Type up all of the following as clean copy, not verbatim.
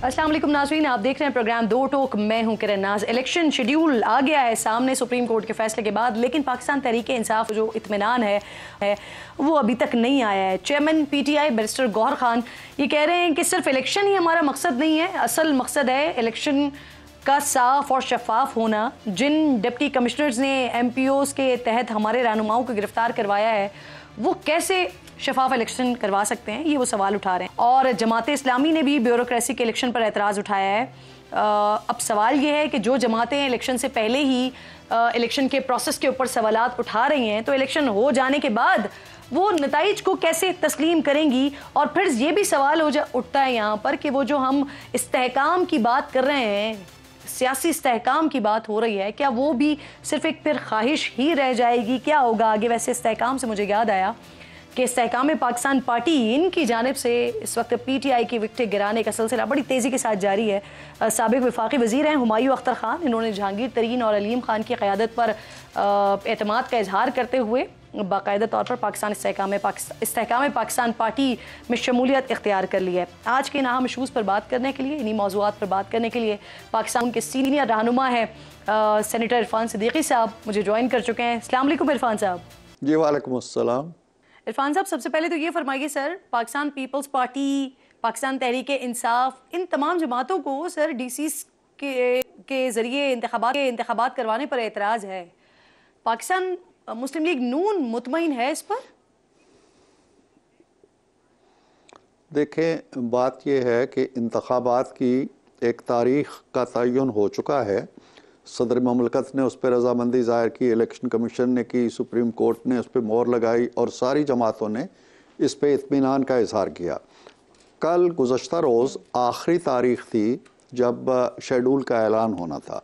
अस्सलाम वालेकुम नाज़रीन, आप देख रहे हैं प्रोग्राम दो टोक। मैं हूं किरण नाज। इलेक्शन शेड्यूल आ गया है सामने सुप्रीम कोर्ट के फैसले के बाद, लेकिन पाकिस्तान तहरीक इंसाफ जो इत्मीनान है वो अभी तक नहीं आया है। Chairman PTI barrister Gauhar Khan ये कह रहे हैं कि सिर्फ इलेक्शन ही हमारा मकसद नहीं है, असल मकसद है इलेक्शन का साफ और शफाफ होना। जिन डिप्टी कमिश्नर्स ने एमपीओज़ के तहत हमारे रहनुमाओं को गिरफ्तार करवाया है वो कैसे शफाफ इलेक्शन करवा सकते हैं, ये वो सवाल उठा रहे हैं। और जमात इस्लामी ने भी ब्यूरोक्रेसी के इलेक्शन पर एतराज़ उठाया है। अब सवाल ये है कि जो जमातें इलेक्शन से पहले ही इलेक्शन के प्रोसेस के ऊपर सवालात उठा रही हैं, तो इलेक्शन हो जाने के बाद वो नताइज को कैसे तस्लीम करेंगी। और फिर ये भी सवाल उठता है यहाँ पर कि वो जो हम इस्तेहकाम की बात कर रहे हैं, सियासी इस्तेहकाम की बात हो रही है, क्या वो भी सिर्फ एक फिर ख्वाहिश ही रह जाएगी? क्या होगा आगे? वैसे इस्तेहकाम से मुझे याद आया कि इस्तेहकाम पाकिस्तान पार्टी इनकी जानिब से इस वक्त पीटीआई की विकटें गिराने का सिलसिला बड़ी तेज़ी के साथ जारी है। साबिक वफाकी वज़ीर हैं हुमायूं अख्तर ख़ान, इन्होंने जहांगीर तरीन और अलीम ख़ान की क़यादत पर एतमाद का इजहार करते हुए बाकायदा तौर पर पाकिस्तान इस्तेहकाम पाकिस्तान पार्टी में शमूलियत इख्तियार कर ली है। आज के इन अहम इशूज़ पर बात करने के लिए, इन्हीं मौज़ूआत पर बात करने के लिए पाकिस्तान के सीनियर रहनुमा है सेनेटर इरफान सिद्दीकी साहब मुझे ज्वाइन कर चुके हैं। अस्सलाम वालेकुम इरफान साहब। जी वालेकुम अस्सलाम। इरफान साहब, सबसे पहले तो ये फरमाइए सर, पाकिस्तान पीपल्स पार्टी, पाकिस्तान तहरीक इंसाफ, इन तमाम जमातों को सर डीसीस के ज़रिए इंतखाबात करवाने पर एतराज़ है। पाकिस्तान मुस्लिम लीग नून मुतमईन है इस पर? देखें, बात यह है कि इंतखाबात की एक तारीख़ का तयन हो चुका है। सदर ममलकत ने उस पर रजामंदी ज़ाहिर की, इलेक्शन कमीशन ने की, सुप्रीम कोर्ट ने उस पर मोहर लगाई और सारी जमातों ने इस पर इत्मीनान का इजहार किया। कल गुज़श्ता रोज़ आखिरी तारीख़ थी जब शेड्यूल का ऐलान होना था।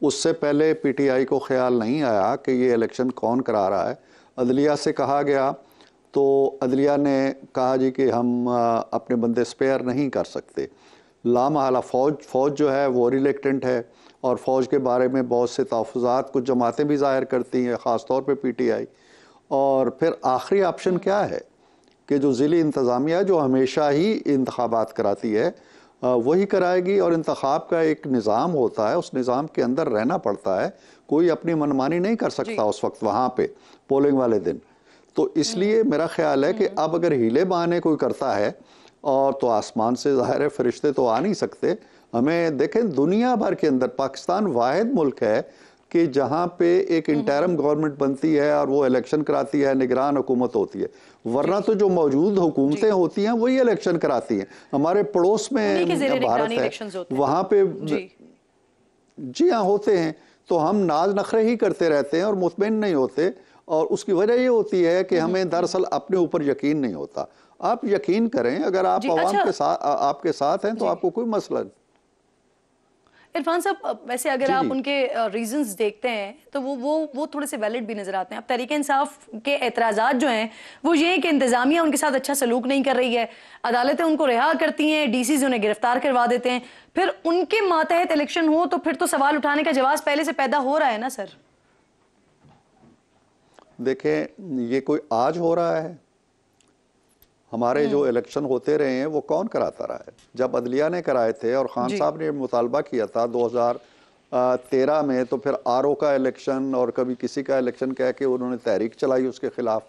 उससे पहले पीटीआई को ख्याल नहीं आया कि ये इलेक्शन कौन करा रहा है। अदलिया से कहा गया तो अदलिया ने कहा जी कि हम अपने बंदे स्पेयर नहीं कर सकते। लामहला फ़ौज जो है वो रिलेक्टेंट है और फ़ौज के बारे में बहुत से तहफ़्फ़ुज़ात कुछ जमातें भी ज़ाहिर करती हैं, ख़ास तौर पे पीटीआई। और फिर आखिरी ऑप्शन क्या है कि जो ज़िली इंतज़ामिया जो हमेशा ही इंतखाबात कराती है वही कराएगी। और इंतखाब का एक निज़ाम होता है, उस निज़ाम के अंदर रहना पड़ता है। कोई अपनी मनमानी नहीं कर सकता उस वक्त वहाँ पे पोलिंग वाले दिन। तो इसलिए मेरा ख्याल है कि अब अगर हीले बहाने कोई करता है और तो आसमान से ज़ाहिर है फरिश्ते तो आ नहीं सकते। हमें देखें, दुनिया भर के अंदर पाकिस्तान वाहिद मुल्क है कि जहाँ पे एक इंटरम गवर्नमेंट बनती है और वो इलेक्शन कराती है, निगरान हुकूमत होती है। वरना तो जो मौजूद हुकूमतें होती हैं वही इलेक्शन कराती हैं। हमारे पड़ोस में भारत है, वहाँ पे जी हाँ होते हैं। तो हम नाज नखरे ही करते रहते हैं और मुतमईन नहीं होते। और उसकी वजह ये होती है कि हमें दरअसल अपने ऊपर यकीन नहीं होता। आप यकीन करें, अगर आप आवाम के साथ आपके साथ हैं तो आपको कोई मसला नहीं। इरफान साहब, वैसे अगर आप उनके रीजंस देखते हैं तो वो थोड़े से वैलिड भी नजर आते हैं। अब तहरीक इंसाफ के एतराज़ात जो हैं वो ये हैं कि इंतजामिया उनके साथ अच्छा सलूक नहीं कर रही है, अदालतें उनको रिहा करती हैं, डीसीज उन्हें गिरफ्तार करवा देते हैं। फिर उनके मातहत इलेक्शन हो तो फिर तो सवाल उठाने का जवाब पहले से पैदा हो रहा है ना सर। देखें, ये कोई आज हो रहा है? हमारे जो इलेक्शन होते रहे हैं वो कौन कराता रहा है? जब अदलिया ने कराए थे और खान साहब ने मुतालबा किया था 2013 में, तो फिर आरओ का इलेक्शन और कभी किसी का इलेक्शन कह के उन्होंने तहरीक चलाई उसके खिलाफ।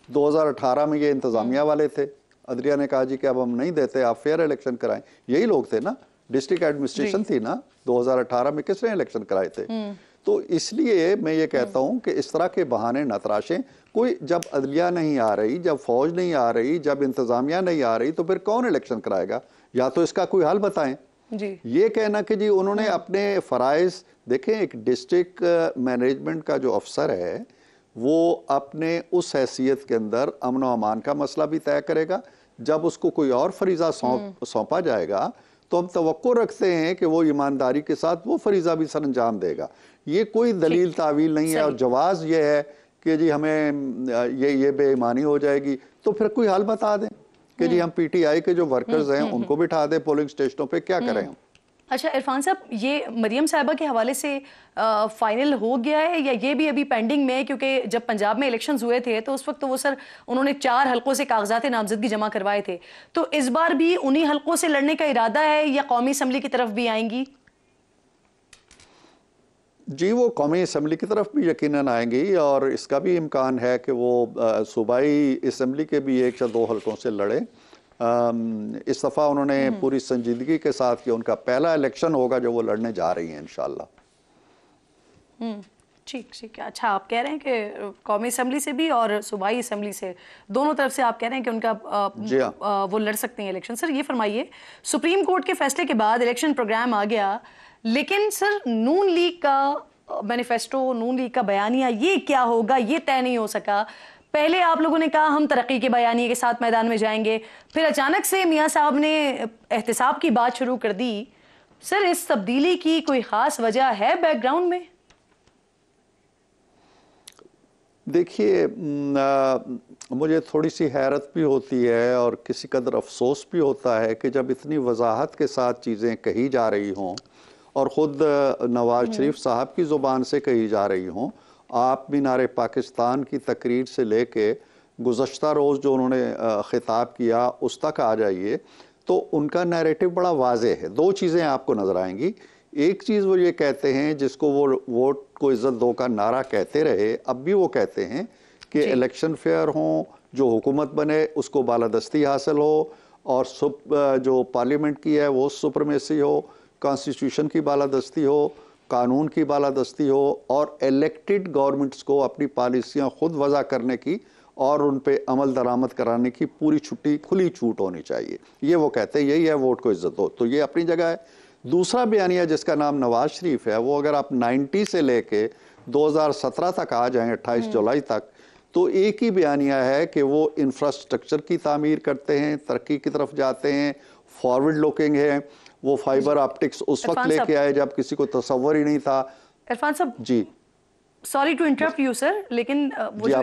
2018 में ये इंतज़ामिया वाले थे, अदलिया ने कहा जी कि अब हम नहीं देते, आप फेयर इलेक्शन कराएं। यही लोग थे ना, डिस्ट्रिक्ट एडमिनिस्ट्रेशन थी ना 2018 में, किसने इलेक्शन कराए थे? तो इसलिए मैं ये कहता हूँ कि इस तरह के बहाने न तराशें। कोई जब अदलिया नहीं आ रही, जब फौज नहीं आ रही, जब इंतजामिया नहीं आ रही, तो फिर कौन इलेक्शन कराएगा? या तो इसका कोई हल बताएं। जी। ये कहना कि जी उन्होंने अपने फ़राइज़ देखें, एक डिस्ट्रिक्ट मैनेजमेंट का जो अफसर है वो अपने उस हैसियत के अंदर अमन व अमान का मसला भी तय करेगा। जब उसको कोई और फरीज़ा सौंपा जाएगा तो हम तवक्को रखते हैं कि वो ईमानदारी के साथ वो फरीज़ा भी सर अंजाम देगा। ये कोई दलील तावील नहीं है। और जवाज़ ये है कि जी हमें ये बेईमानी हो जाएगी, तो फिर कोई हल बता दें कि जी हम पीटीआई के जो वर्कर्स हैं उनको बिठा दें पोलिंग स्टेशनों पे, क्या करें हम? अच्छा इरफान साहब, ये मरियम साहिबा के हवाले से फाइनल हो गया है या ये भी अभी पेंडिंग में है? क्योंकि जब पंजाब में इलेक्शंस हुए थे तो उस वक्त तो वो सर उन्होंने 4 हलकों से कागजात नामजदगी जमा करवाए थे, तो इस बार भी उन्हीं हलकों से लड़ने का इरादा है या कौमी असम्बली की तरफ भी आएंगी? जी, वो कौमी असम्बली की तरफ भी यकीनन आएंगी और इसका भी इम्कान है कि वो सूबाई असम्बली के भी 1 या 2 हलकों से लड़े। इस दफ़ा उन्होंने पूरी संजीदगी के साथ कि उनका पहला इलेक्शन होगा जो वो लड़ने जा रही हैं इंशाल्लाह। ठीक ठीक है। अच्छा, आप कह रहे हैं कि कौमी असम्बली से भी और सूबाई असम्बली से, दोनों तरफ से आप कह रहे हैं कि उनका वो लड़ सकते हैं इलेक्शन। सर ये फरमाइए, सुप्रीम कोर्ट के फैसले के बाद इलेक्शन प्रोग्राम आ गया, लेकिन सर नून लीग का मैनिफेस्टो, नून लीग का बयानिया, ये क्या होगा ये तय नहीं हो सका। पहले आप लोगों ने कहा हम तरक्की के बयानिए के साथ मैदान में जाएंगे, फिर अचानक से मियां साहब ने एहतिसाब की बात शुरू कर दी। सर इस तब्दीली की कोई खास वजह है बैकग्राउंड में? देखिए, मुझे थोड़ी सी हैरत भी होती है और किसी कदर अफसोस भी होता है कि जब इतनी वजाहत के साथ चीज़ें कही जा रही हों और ख़ुद नवाज शरीफ साहब की ज़ुबान से कही जा रही हों, आप मीनार पाकिस्तान की तकरीर से लेके गुज़श्ता रोज़ जो उन्होंने ख़िताब किया उस तक आ जाइए, तो उनका नैरेटिव बड़ा वाज़ेह है। 2 चीज़ें आपको नज़र आएंगी। एक चीज़ वो ये कहते हैं जिसको वो वोट को इज़्ज़त दो का नारा कहते रहे, अब भी वो कहते हैं कि इलेक्शन फेयर हों, जो हुकूमत बने उसको बालादस्ती हासिल हो और जो पार्लियामेंट की है वो सुप्रीमेसी हो, कॉन्स्टिट्यूशन की बालादस्ती हो, कानून की बालादस्ती हो और इलेक्टेड गवर्नमेंट्स को अपनी पॉलिसियाँ खुद वज़ा करने की और उन पे अमल दरामद कराने की पूरी छुट्टी खुली छूट होनी चाहिए। ये वो कहते हैं, यही है वोट को इज्जत दो। तो ये अपनी जगह है। दूसरा बयानिया जिसका नाम नवाज शरीफ है, वो अगर आप 90 से लेके 2017 तक आ जाएं, 28 जुलाई तक, तो एक ही बयानिया है कि वो इंफ्रास्ट्रक्चर की तामीर करते हैं, तरक्की की तरफ जाते हैं, फॉरवर्ड लुकिंग है। वो फाइबर ऑप्टिक्स उस वक्त लेके आए जब किसी को तसव्वुर ही नहीं था। इरफान साहब ji, sorry to interrupt you sir, लेकिन वो जो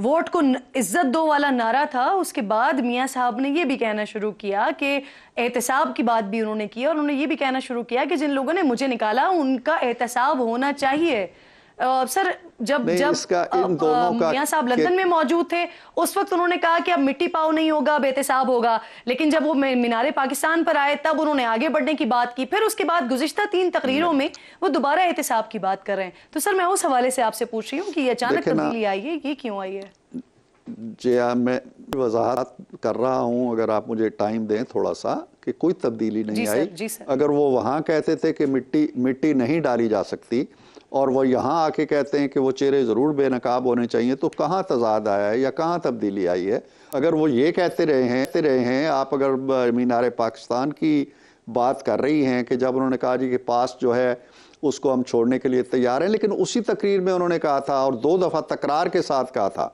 वोट को इज्जत दो वाला नारा था, उसके बाद मियां साहब ने ये भी कहना शुरू किया कि एहतसाब की बात भी उन्होंने की और उन्होंने ये भी कहना शुरू किया कि जिन लोगों ने मुझे निकाला उनका एहतसाब होना चाहिए। सर जब मियां साहब लंदन में मौजूद थे उस वक्त उन्होंने कहा कि अब मिट्टी पाव नहीं होगा, अब एहतसाब होगा, लेकिन जब वो मीनारे पाकिस्तान पर आए तब उन्होंने आगे बढ़ने की बात की। फिर उसके बाद गुज़िश्ता 3 तकरीरों में वो दोबारा एहतसाब की बात कर रहे हैं। तो सर मैं उस हवाले से आपसे पूछ रही हूँ कि ये अचानक तब्दीली आई है, ये क्यों आई है? जी मैं वजाहत कर रहा हूँ, अगर आप मुझे टाइम दें थोड़ा सा, कि कोई तब्दीली नहीं आई। जी सर। अगर वो वहाँ कहते थे कि मिट्टी नहीं डाली जा सकती और वो यहाँ आके कहते हैं कि वो चेहरे ज़रूर बेनकाब होने चाहिए, तो कहाँ तजाद आया है या कहाँ तब्दीली आई है? अगर वो ये कहते रहे हैं आप अगर मीनार पाकिस्तान की बात कर रही हैं कि जब उन्होंने कहा जी कि पास जो है उसको हम छोड़ने के लिए तैयार हैं, लेकिन उसी तकरीर में उन्होंने कहा था और 2 दफ़ा तकरार के साथ कहा था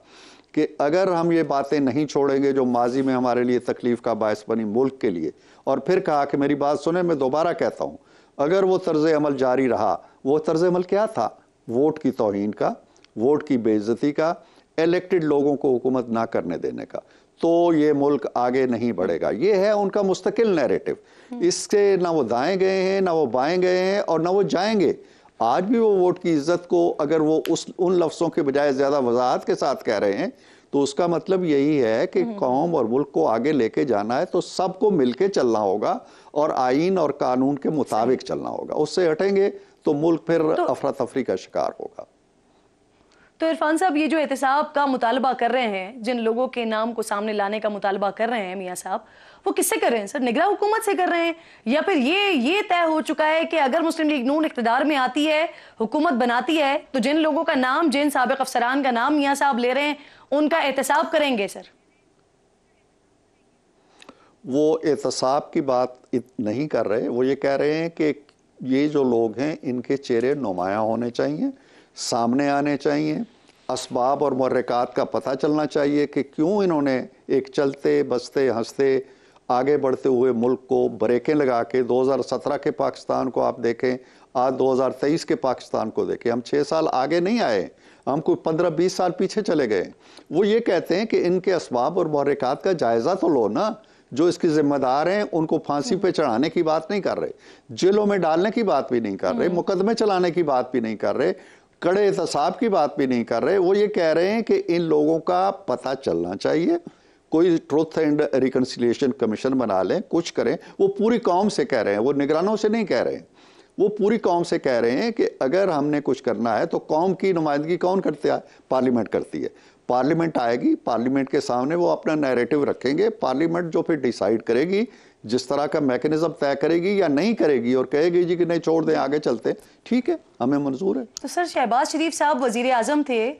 कि अगर हम ये बातें नहीं छोड़ेंगे जो माजी में हमारे लिए तकलीफ़ का बायस बनी मुल्क के लिए, और फिर कहा कि मेरी बात सुने, मैं दोबारा कहता हूँ, अगर वो तर्ज अमल जारी रहा, वो तर्ज अमल क्या था? वोट की तौहीन का, वोट की बेइज्जती का, इलेक्टेड लोगों को हुकूमत ना करने देने का, तो ये मुल्क आगे नहीं बढ़ेगा। ये है उनका मुस्तकिल नैरेटिव। इससे ना वो दाएं गए हैं, ना वो बाएं गए हैं और ना वो जाएंगे। आज भी वो वोट की इज्जत को अगर वो उन लफ्ज़ों के बजाय ज़्यादा वजाहत के साथ कह रहे हैं, तो उसका मतलब यही है कि कौम और मुल्क को आगे लेके जाना है तो सबको मिलके चलना होगा और आईन और कानून के मुताबिक चलना होगा। उससे हटेंगे तो मुल्क फिर अफरा तफरी का शिकार होगा। तो इरफान साहब, ये जो एहतसाब का मुतालबा कर रहे हैं, जिन लोगों के नाम को सामने लाने का मुतालबा कर रहे हैं मियां साहब, वो किससे कर रहे हैं सर? निगरान हुकूमत से कर रहे हैं या फिर ये तय हो चुका है कि अगर मुस्लिम लीग नून इक़्तिदार में आती है, हुकूमत बनाती है, तो जिन लोगों का नाम, जिन साबिक़ अफसरान का नाम मियां साहब ले रहे हैं, उनका एहतसाब करेंगे सर? वो एहतसाब की बात नहीं कर रहे, वो ये कह रहे हैं कि ये जो लोग हैं इनके चेहरे नुमायाँ होने चाहिए, सामने आने चाहिए, असबाब और मुहर्रिकात का पता चलना चाहिए कि क्यों इन्होंने एक चलते बसते हंसते आगे बढ़ते हुए मुल्क को ब्रेकें लगा के 2017 के पाकिस्तान को आप देखें, आज 2023 के पाकिस्तान को देखें, हम 6 साल आगे नहीं आए, हम कोई 15-20 साल पीछे चले गए। वो ये कहते हैं कि इनके असबाब और मुहर्रिकात का जायज़ा तो लो ना, जो इसके जिम्मेदार हैं उनको फांसी पे चढ़ाने की बात नहीं कर रहे, जेलों में डालने की बात भी नहीं कर रहे, मुकदमे चलाने की बात भी नहीं कर रहे, कड़े एहतसाब की बात भी नहीं कर रहे। वो ये कह रहे हैं कि इन लोगों का पता चलना चाहिए, कोई ट्रुथ एंड रिकन्सिलिएशन कमीशन बना लें, कुछ करें। वो पूरी कौम से कह रहे हैं, वो निगरानों से नहीं कह रहे हैं, वो पूरी कौम से कह रहे हैं कि अगर हमने कुछ करना है तो कौम की नुमाइंदगी कौन करती है? पार्लियामेंट करती है। पार्लियामेंट आएगी, पार्लियामेंट के सामने वो अपना नैरेटिव रखेंगे, पार्लियामेंट जो फिर डिसाइड करेगी, जिस तरह का मैकेनिज्म तय करेगी या नहीं करेगी, और कहेगी जी कि नहीं छोड़ दें, आगे चलते, ठीक है, हमें मंजूर है। तो सर, शहबाज शरीफ साहब वजीर आजम थे,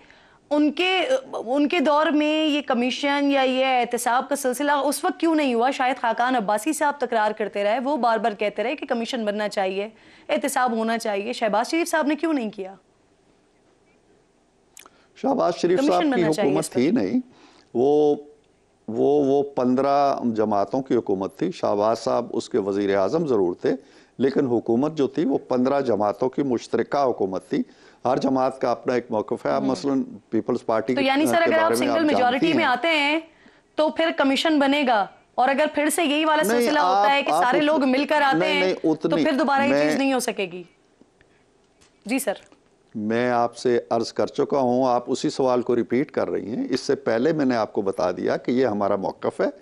उनके दौर में ये कमीशन या ये एहतसाब का सिलसिला उस वक्त क्यों नहीं हुआ? शायद खाकान अब्बासी साहब तकरार करते रहे, वो बार बार कहते रहे कि कमीशन बनना चाहिए, एहतसाब होना चाहिए। शहबाज शरीफ साहब ने क्यों नहीं किया? शहबाज शरीफ साहब की हुकूमत थी नहीं, वो 15 जमातों की हुकूमत थी। शहबाज साहब उसके वजीर आजम ज़रूर थे, लेकिन हुकूमत जो थी वो 15 जमातों की मुश्तरका हुकूमत थी। हर जमात का अपना एक मौक़िफ़ है। मसलन पीपल्स पार्टी तो यानी सर, अगर आप सिंगल मेजॉरिटी में आते हैं तो फिर कमीशन बनेगा, और अगर फिर से यही वाला सिलसिला होता है कि सारे लोग मिलकर आते हैं तो फिर दोबारा ये चीज़ नहीं हो सकेगी। जी सर, मैं आपसे अर्ज कर चुका हूं, आप उसी सवाल को रिपीट कर रही हैं। इससे पहले मैंने आपको बता दिया कि ये हमारा मौक़िफ़ है।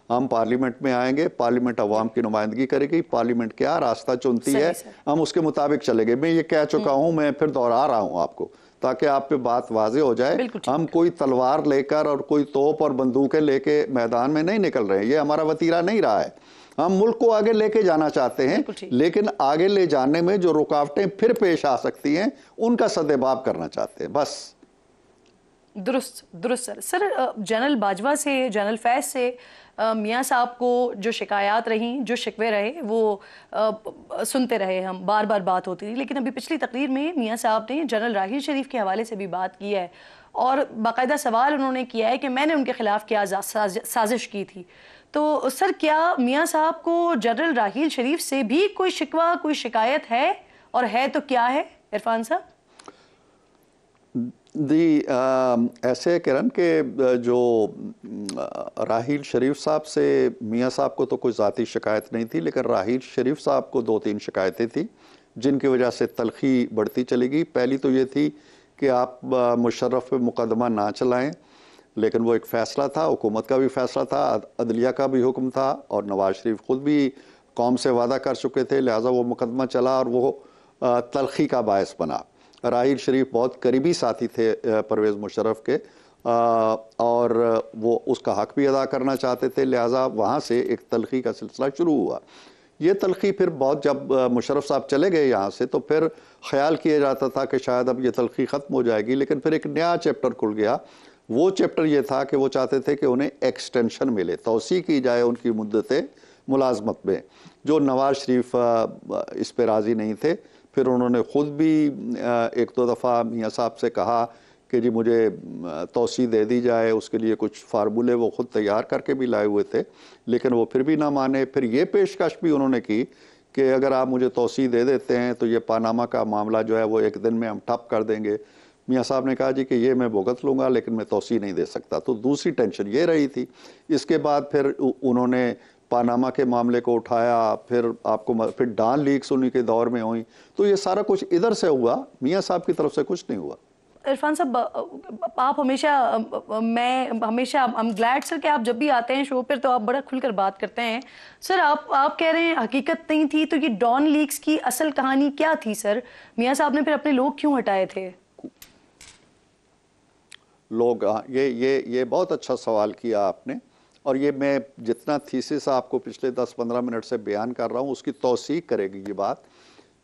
हम पार्लियामेंट में आएंगे, पार्लियामेंट अवाम की नुमाइंदगी करेगी, पार्लियामेंट क्या रास्ता चुनती है हम उसके मुताबिक चलेंगे। मैं ये कह चुका हूं, मैं फिर दोहरा रहा हूं आपको, ताकि आप पे बात वाज़ेह हो जाए। हम कोई तलवार लेकर और कोई तोप और बंदूकें लेके मैदान में नहीं निकल रहे हैं, ये हमारा वतीरा नहीं रहा है। हम मुल्क को आगे लेके जाना चाहते हैं, लेकिन आगे ले जाने में जो रुकावटें फिर पेश आ सकती हैं उनका सद्देबाब करना चाहते हैं, बस। दुरुस्त दुरुस्त सर, जनरल बाजवा से, जनरल फैज से मियाँ साहब को जो शिकायत रही, जो शिकवे रहे, वो सुनते रहे हम, बार बार बात होती थी। लेकिन अभी पिछली तकरीर में मियाँ साहब ने जनरल राहील शरीफ के हवाले से भी बात की है, और बाकायदा सवाल उन्होंने किया है कि मैंने उनके खिलाफ क्या साजिश की थी। तो सर, क्या मियाँ साहब को जनरल राहील शरीफ से भी कोई शिकवा, कोई शिकायत है, और है तो क्या है इरफान साहब? ऐसे किरण के जो राहील शरीफ साहब से मियाँ साहब को तो कोई ज़ाती शिकायत नहीं थी, लेकिन राहील शरीफ साहब को 2-3 शिकायतें थी जिनकी वजह से तलखी बढ़ती चली गई। पहली तो ये थी कि आप मुशर्रफ पे मुकदमा ना चलाएं, लेकिन वो एक फ़ैसला था, हुकूमत का भी फ़ैसला था, अदलिया का भी हुक्म था, और नवाज शरीफ ख़ुद भी कौम से वादा कर चुके थे, लिहाजा वो मुकदमा चला और वो तलखी का बायस बना। राहील शरीफ बहुत करीबी साथी थे परवेज़ मुशर्रफ के, और वो उसका हक़ भी अदा करना चाहते थे, लिहाजा वहाँ से एक तलखी का सिलसिला शुरू हुआ। ये तलखी फिर बहुत, जब मुशर्रफ साहब चले गए यहाँ से, तो फिर ख्याल किया जाता था कि शायद अब ये तलखी ख़त्म हो जाएगी, लेकिन फिर एक नया चैप्टर खुल गया। वो चैप्टर ये था कि वो चाहते थे कि उन्हें एक्सटेंशन मिले, तौसी की जाए उनकी मुद्दत मुलाजमत में, जो नवाज शरीफ इस पर राज़ी नहीं थे। फिर उन्होंने ख़ुद भी 1-2 दफ़ा मियाँ साहब से कहा कि जी मुझे तौसी दे दी जाए, उसके लिए कुछ फार्मूले वो ख़ुद तैयार करके भी लाए हुए थे, लेकिन वो फिर भी ना माने। फिर ये पेशकश भी उन्होंने की कि अगर आप मुझे तौसी दे देते हैं तो ये पानामा का मामला जो है वो एक दिन में हम ठप कर देंगे। मियाँ साहब ने कहा जी कि ये मैं भुगत लूँगा, लेकिन मैं तौसी नहीं दे सकता। तो दूसरी टेंशन ये रही थी। इसके बाद फिर उन्होंने पानामा के मामले को उठाया, फिर डॉन लीक्स उन्हीं के दौर में हुई। तो ये सारा कुछ इधर से हुआ, मियाँ साहब की तरफ से कुछ नहीं हुआ। इरफान साहब, आप हमेशा, आई एम ग्लैड सर कि आप जब भी आते हैं शो पर तो आप बड़ा खुलकर बात करते हैं। सर, आप कह रहे हैं हकीकत नहीं थी, तो ये डॉन लीक्स की असल कहानी क्या थी सर? मियाँ साहब ने फिर अपने लोग क्यों हटाए थे? लोग, ये बहुत अच्छा सवाल किया आपने, और ये मैं जितना थीसिस आपको पिछले 10-15 मिनट से बयान कर रहा हूँ उसकी तौसीक करेगी ये बात।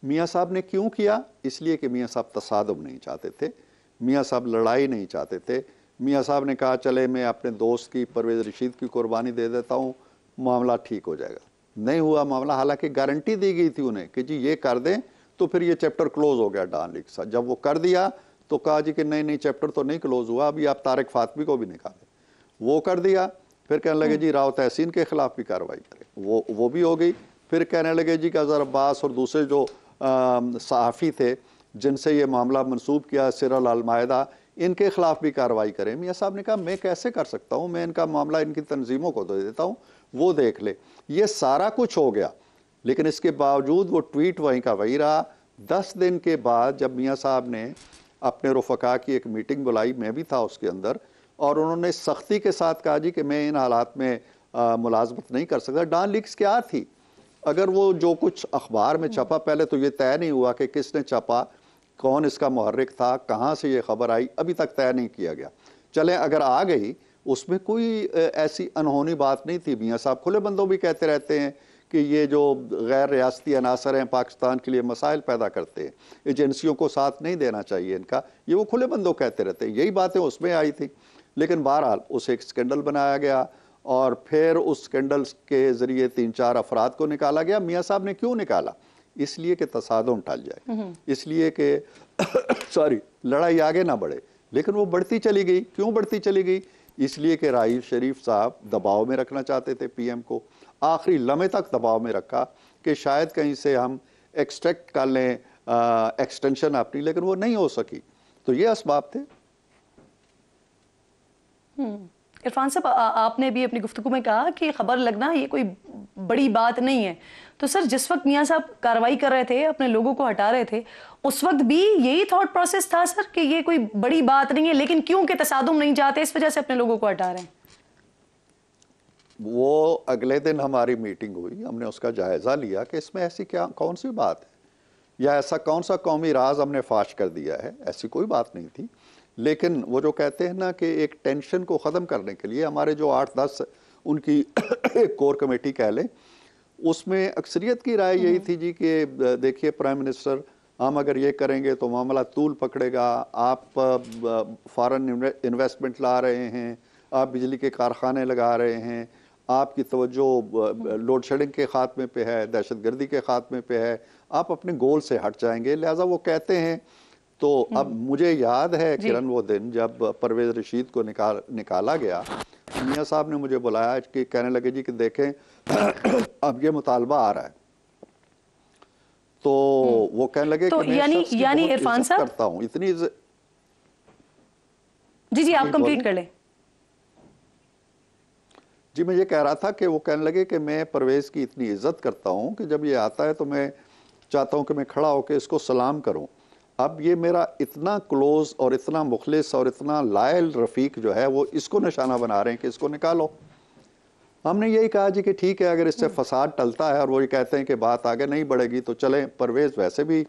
मियाँ साहब ने क्यों किया? इसलिए कि मियाँ साहब तसादुम नहीं चाहते थे, मियाँ साहब लड़ाई नहीं चाहते थे। मियाँ साहब ने कहा चले मैं अपने दोस्त की, परवेज़ रशीद की कुर्बानी दे देता हूँ, मामला ठीक हो जाएगा। नहीं हुआ मामला, हालांकि गारंटी दी गई थी उन्हें कि जी ये कर दें तो फिर ये चैप्टर क्लोज़ हो गया डॉन लीक्स का। जब वो कर दिया तो कहा जी कि नहीं चैप्टर तो नहीं क्लोज़ हुआ, अभी आप तारिक फातमी को भी निकालें। वो कर दिया, फिर कहने लगे जी राव तहसीन के खिलाफ भी कार्रवाई करें, वो भी हो गई। फिर कहने लगे जी कि अज़हर अब्बास और दूसरे जो सहाफ़ी थे जिनसे ये मामला मंसूब किया, सिर अल मायदा, इनके खिलाफ भी कार्रवाई करें। मियाँ साहब ने कहा मैं कैसे कर सकता हूँ, मैं इनका मामला इनकी तंजीमों को दे देता हूँ, वो देख ले। ये सारा कुछ हो गया, लेकिन इसके बावजूद वो ट्वीट वहीं का वही रहा। 10 दिन के बाद जब मियाँ साहब ने अपने रुफ़का की एक मीटिंग बुलाई, मैं भी था उसके अंदर, और उन्होंने सख्ती के साथ कहा जी कि मैं इन हालात में मुलाजमत नहीं कर सकता। डॉन लीक्स क्या थी? अगर वो जो कुछ अखबार में छपा, पहले तो ये तय नहीं हुआ कि किसने छपा, कौन इसका मुहर्रिक था, कहाँ से ये खबर आई, अभी तक तय नहीं किया गया। चले अगर आ गई, उसमें कोई ऐसी अनहोनी बात नहीं थी। मियाँ साहब खुले बंदों भी कहते रहते हैं कि ये जो गैर रियासती अनासर हैं पाकिस्तान के लिए मसाइल पैदा करते हैं, एजेंसियों को साथ नहीं देना चाहिए इनका, ये वो खुले बंदों कहते रहते हैं। यही बातें उसमें आई थी, लेकिन बहरहाल उसे एक स्कैंडल बनाया गया और फिर उस स्कैंडल के ज़रिए 3-4 अफराद को निकाला गया। मियाँ साहब ने क्यों निकाला? इसलिए कि तसादुम टल जाए, इसलिए कि सॉरी लड़ाई आगे ना बढ़े। लेकिन वो बढ़ती चली गई। क्यों बढ़ती चली गई? इसलिए कि राहील शरीफ साहब दबाव में रखना चाहते थे पीएम को, आखिरी लम्हे तक दबाव में रखा कि शायद कहीं से हम एक्सट्रैक्ट कर लें एक्सटेंशन अपनी, लेकिन वो नहीं हो सकी। तो ये असबाब थे। इरफान साहब, आपने भी अपनी गुफ्तगू में कहा कि खबर लगना ये कोई बड़ी बात नहीं है। तो सर, जिस वक्त मियाँ साहब कार्रवाई कर रहे थे, अपने लोगों को हटा रहे थे, उस वक्त भी यही थॉट प्रोसेस था सर कि ये कोई बड़ी बात नहीं है, लेकिन क्योंकि तसादुम नहीं चाहते इस वजह से अपने लोगों को हटा रहे हैं? वो अगले दिन हमारी मीटिंग हुई, हमने उसका जायजा लिया कि इसमें ऐसी क्या कौन सी बात है या ऐसा कौन सा कौमी राज हमने फाश कर दिया है। ऐसी कोई बात नहीं थी। लेकिन वो जो कहते हैं ना कि एक टेंशन को ख़त्म करने के लिए हमारे जो 8-10 उनकी एक कोर कमेटी कह लें, उसमें अक्सरियत की राय यही थी जी कि देखिए प्राइम मिनिस्टर, हम अगर ये करेंगे तो मामला तूल पकड़ेगा। आप फॉरेन इन्वेस्टमेंट ला रहे हैं, आप बिजली के कारखाने लगा रहे हैं, आपकी तवज्जो लोड शेडिंग के खात्मे पे है, दहशतगर्दी के खात्मे पे है, आप अपने गोल से हट जाएंगे। लिहाजा वो कहते हैं। तो अब मुझे याद है किरण वो दिन जब परवेज रशीद को निकाला गया, मियाँ साहब ने मुझे बुलाया कि कहने लगे जी कि देखें अब ये मुतालबा आ रहा है। तो वो कहने लगे तो कि मैं यानी इरफान साहब करता हूँ इतनी जी आप कंप्लीट कर लें। जी मैं ये कह रहा था कि वो कहने लगे कि मैं परवेज़ की इतनी इज्जत करता हूँ कि जब ये आता है तो मैं चाहता हूँ कि मैं खड़ा होकर इसको सलाम करूँ। अब ये मेरा इतना क्लोज और इतना मुखलिस और इतना लायल रफ़ीक जो है वो इसको निशाना बना रहे हैं कि इसको निकालो। हमने यही कहा जी कि ठीक है, अगर इससे फसाद टलता है और वो ये कहते हैं कि बात आगे नहीं बढ़ेगी तो चलें। परवेज़ वैसे भी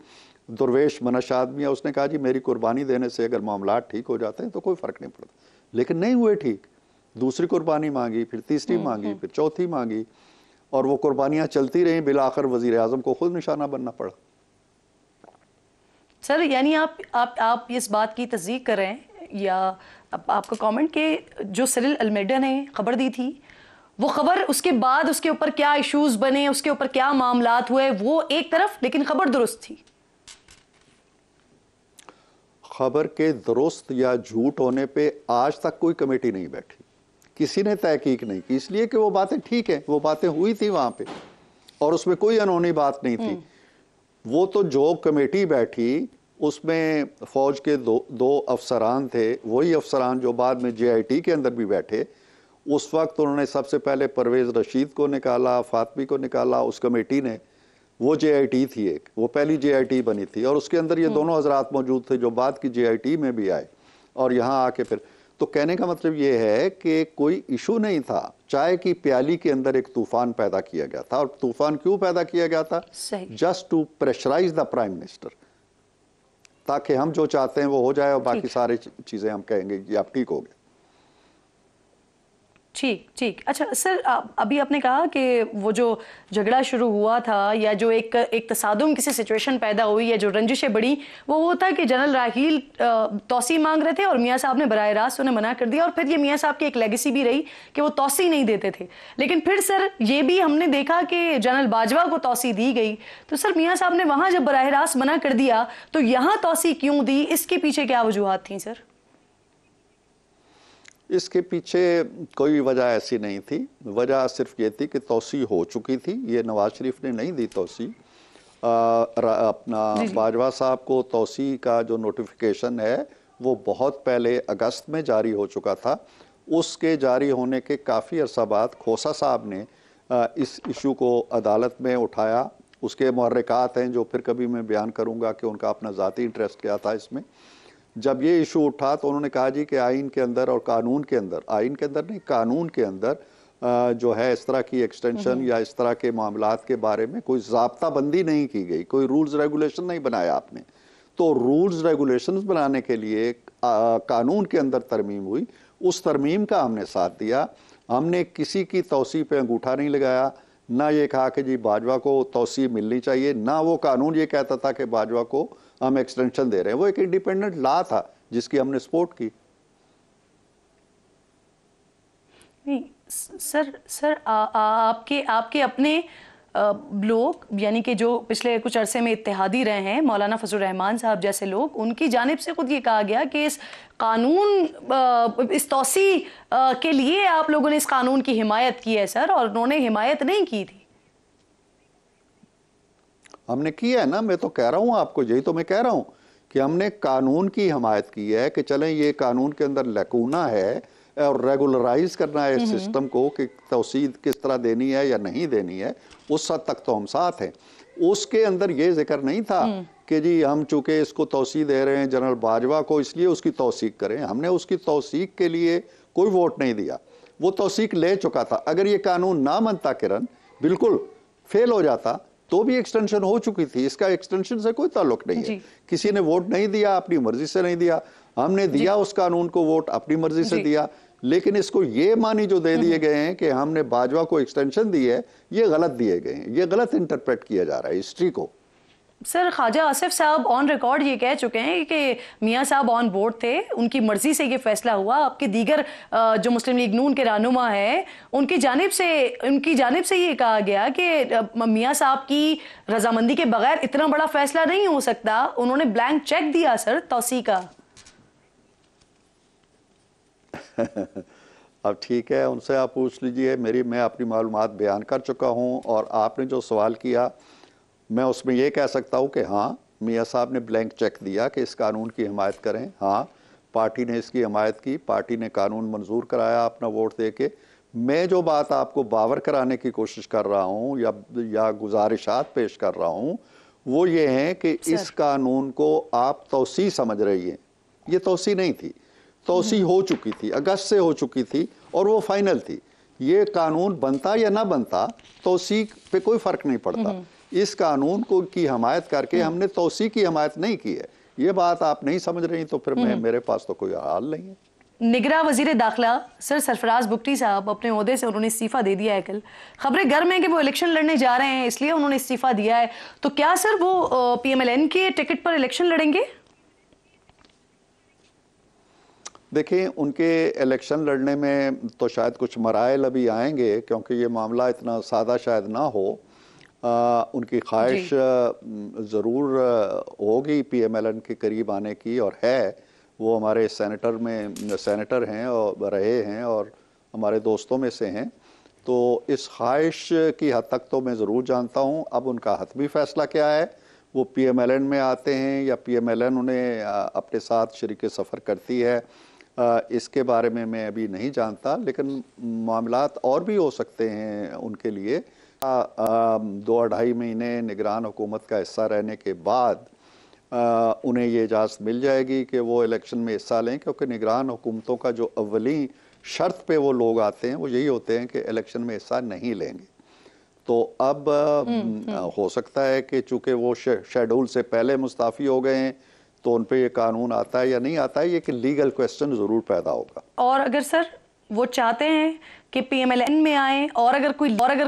दुर्वेश मनश आदमी है, उसने कहा जी मेरी कुर्बानी देने से अगर मामला ठीक हो जाते हैं तो कोई फ़र्क नहीं पड़ता। लेकिन नहीं हुए ठीक। दूसरी कुर्बानी मांगी, फिर तीसरी मांगी, फिर चौथी मांगी, और वो कुर्बानियां चलती रहीं। बिलाखिर वज़ीर आज़म को खुद निशाना बनना पड़ा। सर यानी आप इस बात की तस्दीक कर रहे हैं या आपका कमेंट कि जो सिरिल अल्मेडा ने खबर दी थी, वो खबर उसके बाद उसके ऊपर क्या इश्यूज बने, उसके ऊपर क्या मामलात हुए, वो एक तरफ, लेकिन खबर दुरुस्त थी। खबर के दुरुस्त या झूठ होने पे आज तक कोई कमेटी नहीं बैठी, किसी ने तहकीक नहीं की, इसलिए कि वो बातें ठीक है, वो बातें हुई थी वहां पे और उसमें कोई अनहोनी बात नहीं थी। वो तो जो कमेटी बैठी उसमें फौज के दो अफसरान थे, वही अफसरान जो बाद में JIT के अंदर भी बैठे। उस वक्त उन्होंने सबसे पहले परवेज़ रशीद को निकाला, फातमी को निकाला। उस कमेटी ने, वो JIT थी एक, वो पहली JIT बनी थी और उसके अंदर ये दोनों हजरात मौजूद थे जो बाद की JIT में भी आए और यहाँ आके फिर। तो कहने का मतलब ये है कि कोई इशू नहीं था। चाय की प्याली के अंदर एक तूफान पैदा किया गया था, और तूफान क्यों पैदा किया गया था? Just to pressurise the prime minister, ताकि हम जो चाहते हैं वो हो जाए और बाकी सारी चीजें हम कहेंगे कि आप ठीक हो गए। ठीक। अच्छा सर, अभी आपने कहा कि वो जो झगड़ा शुरू हुआ था या जो एक तसादुम किसी सिचुएशन पैदा हुई या जो रंजिशें बढ़ी, वो था कि जनरल राहील तौसी मांग रहे थे और मियाँ साहब ने बराह रास्त उन्हें मना कर दिया, और फिर ये मियाँ साहब की एक लेगेसी भी रही कि वो तौसी नहीं देते थे। लेकिन फिर सर ये भी हमने देखा कि जनरल बाजवा को तौसी दी गई। तो सर मियाँ साहब ने वहाँ जब बराह रास्त मना कर दिया तो यहाँ तौसी क्यों दी? इसके पीछे क्या वजूहात थी सर? इसके पीछे कोई वजह ऐसी नहीं थी। वजह सिर्फ ये थी कि तौसी हो चुकी थी। ये नवाज शरीफ ने नहीं दी तौसी। अपना बाजवा साहब को तौसी का जो नोटिफिकेशन है वो बहुत पहले अगस्त में जारी हो चुका था। उसके जारी होने के काफ़ी अरसा बाद खोसा साहब ने इस इशू को अदालत में उठाया। उसके मुहर्रिकात हैं जो फिर कभी मैं बयान करूंगा कि उनका अपना ज़ाती इंटरेस्ट क्या था इसमें। जब ये इशू उठा तो उन्होंने कहा जी कि आइन के अंदर और कानून के अंदर, आइन के अंदर नहीं, कानून के अंदर जो है इस तरह की एक्सटेंशन या इस तरह के मामलात के बारे में कोई ज़ाब्ता बंदी नहीं की गई, कोई रूल्स रेगुलेशन नहीं बनाया आपने। तो रूल्स रेगुलेशंस बनाने के लिए कानून के अंदर तरमीम हुई, उस तरमीम का हमने साथ दिया। हमने किसी की तौसीह पे अंगूठा नहीं लगाया, ना ये कहा कि जी बाजवा को तौसीह मिलनी चाहिए, ना वो कानून ये कहता था कि बाजवा को हम एक्सटेंशन दे रहे हैं। वो एक इंडिपेंडेंट लॉ था जिसकी हमने सपोर्ट की। नहीं सर, आपके आपके अपने लोग, यानी कि जो पिछले कुछ अरसे में इत्तेहादी रहे हैं, मौलाना फजलुर रहमान साहब जैसे लोग, उनकी जानिब से खुद ये कहा गया कि इस कानून, इस तौसीह के लिए आप लोगों ने इस कानून की हिमायत की है सर, और उन्होंने हिमायत नहीं की थी। हमने किया है ना, मैं तो कह रहा हूं आपको, यही तो मैं कह रहा हूं कि हमने कानून की हिमायत की है कि चलें ये कानून के अंदर लकूना है और रेगुलराइज करना है इस सिस्टम को कि तौसीह किस तरह देनी है या नहीं देनी है, उस हद तक तो हम साथ हैं। उसके अंदर ये जिक्र नहीं था कि जी हम चूंकि इसको तौसीह दे रहे हैं जनरल बाजवा को इसलिए उसकी तौसीह करें। हमने उसकी तौसीह के लिए कोई वोट नहीं दिया, वो तौसीह ले चुका था। अगर ये कानून ना बनता किरण, बिल्कुल फेल हो जाता, तो भी एक्सटेंशन हो चुकी थी। इसका एक्सटेंशन से कोई ताल्लुक नहीं है। किसी ने वोट नहीं दिया, अपनी मर्जी से नहीं दिया, हमने दिया उस कानून को वोट, अपनी मर्जी से दिया। लेकिन इसको ये मानी जो दे दिए गए हैं कि हमने बाजवा को एक्सटेंशन दी है, ये गलत दिए गए हैं, ये गलत इंटरप्रेट किया जा रहा है हिस्ट्री को। सर, ख्वाजा आसिफ साहब ऑन रिकॉर्ड ये कह चुके हैं कि मियां साहब ऑन बोर्ड थे, उनकी मर्जी से ये फैसला हुआ। आपके दीगर जो मुस्लिम लीग नून के रहनुमा है, उनकी जानिब से ये कहा गया कि मियां साहब की रजामंदी के बगैर इतना बड़ा फैसला नहीं हो सकता। उन्होंने ब्लैंक चेक दिया सर तौसीह का। अब ठीक है, उनसे आप पूछ लीजिए। मैं अपनी मालूमात बयान कर चुका हूं, और आपने जो सवाल किया मैं उसमें ये कह सकता हूँ कि हाँ, मियाँ साहब ने ब्लैंक चेक दिया कि इस कानून की हिमायत करें। हाँ, पार्टी ने इसकी हिमायत की, पार्टी ने कानून मंजूर कराया अपना वोट दे के। मैं जो बात आपको बावर कराने की कोशिश कर रहा हूँ या गुजारिशात पेश कर रहा हूँ, वो ये हैं कि इस कानून को आप तौसीह समझ रही हैं। ये तौसीह नहीं थी, तौसीह हो चुकी थी, अगस्त से हो चुकी थी और वो फाइनल थी। ये कानून बनता या ना बनता, तौसीह पे कोई फर्क नहीं पड़ता। इस कानून को की हिमायत करके हमने तौसीह की हिमायत नहीं की है। ये बात आप नहीं समझ रही तो फिर मेरे पास तो कोई हाल नहीं है। निगरान वजीर दाखिला सर सरफराज बुगटी साहब अपने ओहदे से उन्होंने इस्तीफा दे दिया है। कल खबरें गर्म हैं कि वो इलेक्शन लड़ने जा रहे हैं, इसलिए उन्होंने इस्तीफा दिया है। तो क्या सर वो पीएमएलएन के टिकट पर इलेक्शन लड़ेंगे? देखिए, उनके इलेक्शन लड़ने में तो शायद कुछ मराइल अभी आएंगे, क्योंकि ये मामला इतना सादा शायद ना हो। उनकी ख्वाहिश ज़रूर होगी पीएमएलएन के करीब आने की, और है। वो हमारे सेनेटर हैं और रहे हैं और हमारे दोस्तों में से हैं। तो इस ख्वाहिश की हद तक तो मैं ज़रूर जानता हूँ। अब उनका हतमी फ़ैसला क्या है, वो पीएमएलएन में आते हैं या पीएमएलएन उन्हें अपने साथ शरीक सफ़र करती है, इसके बारे में मैं अभी नहीं जानता। लेकिन मामलात और भी हो सकते हैं उनके लिए। 2-2.5 महीने निगरान हुकूमत का हिस्सा रहने के बाद उन्हें ये इजाज़त मिल जाएगी कि वो इलेक्शन में हिस्सा लें, क्योंकि निगरान हुकूमतों का जो अव्वली शर्त पे वो लोग आते हैं वो यही होते हैं कि इलेक्शन में हिस्सा नहीं लेंगे। तो अब हो सकता है कि चूँकि वो शेड्यूल से पहले मुस्ताफ़ी हो गए हैं, तो उन पे ये कानून आता है या नहीं आता है, ये कि लीगल क्वेश्चन ज़रूर पैदा होगा। और अगर सर वो चाहते हैं कि पीएमएलएन में आए और अगर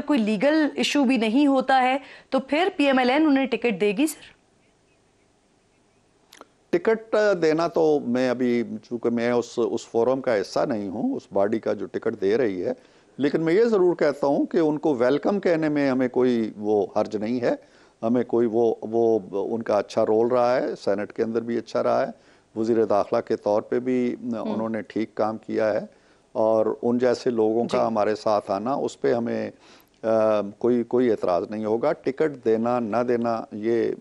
कोई लीगल इशू भी नहीं होता है, तो फिर पीएमएलएन उन्हें टिकट देगी सर? टिकट देना तो मैं अभी, चूंकि मैं उस फोरम का हिस्सा नहीं हूं, उस बॉडी का जो टिकट दे रही है, लेकिन मैं ये ज़रूर कहता हूं कि उनको वेलकम कहने में हमें कोई वो हर्ज नहीं है। हमें कोई वो उनका अच्छा रोल रहा है, सेनेट के अंदर भी अच्छा रहा है, वज़ीर दाखिला के तौर पे भी उन्होंने ठीक काम किया है, और उन जैसे लोगों का हमारे साथ आना, उस पर हमें कोई एतराज़ नहीं होगा। टिकट देना ना देना, ये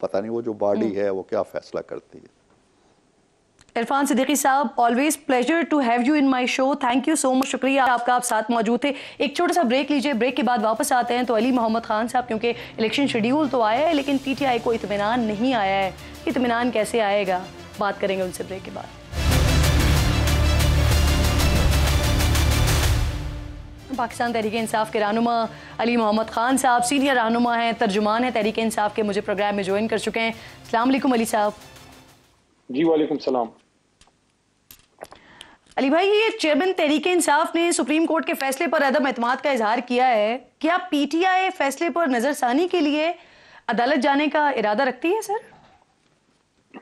पता नहीं वो जो बॉडी है वो क्या फैसला करती है। Irfan Siddiqui sahab, always pleasure to have you in my show. Thank you so much, शुक्रिया आपका, आप साथ मौजूद थे। एक छोटा सा ब्रेक लीजिए, ब्रेक के बाद वापस आते हैं। तो अली मोहम्मद खान साहब, क्योंकि इलेक्शन शेड्यूल तो आया है लेकिन पीटीआई को इत्मीनान नहीं आया है, इत्मीनान कैसे आएगा, बात करेंगे उनसे ब्रेक के बाद। पाकिस्तान तहरीक इंसाफ के रहनुमा अली मोहम्मद खान साहब सीनियर रहनुमा हैं, तर्जुमान हैं तहरीक इंसाफ के, मुझे प्रोग्राम में ज्वाइन कर चुके हैं। अस्सलाम वालेकुम अली साहब। जी वालेकुम सलाम। अली भाई, ये चेयरमैन तहरीक इंसाफ ने सुप्रीम कोर्ट के फैसले पर अदम एतमाद का इजहार किया है। क्या पीटीआई फैसले पर नजरसानी के लिए अदालत जाने का इरादा रखती है सर?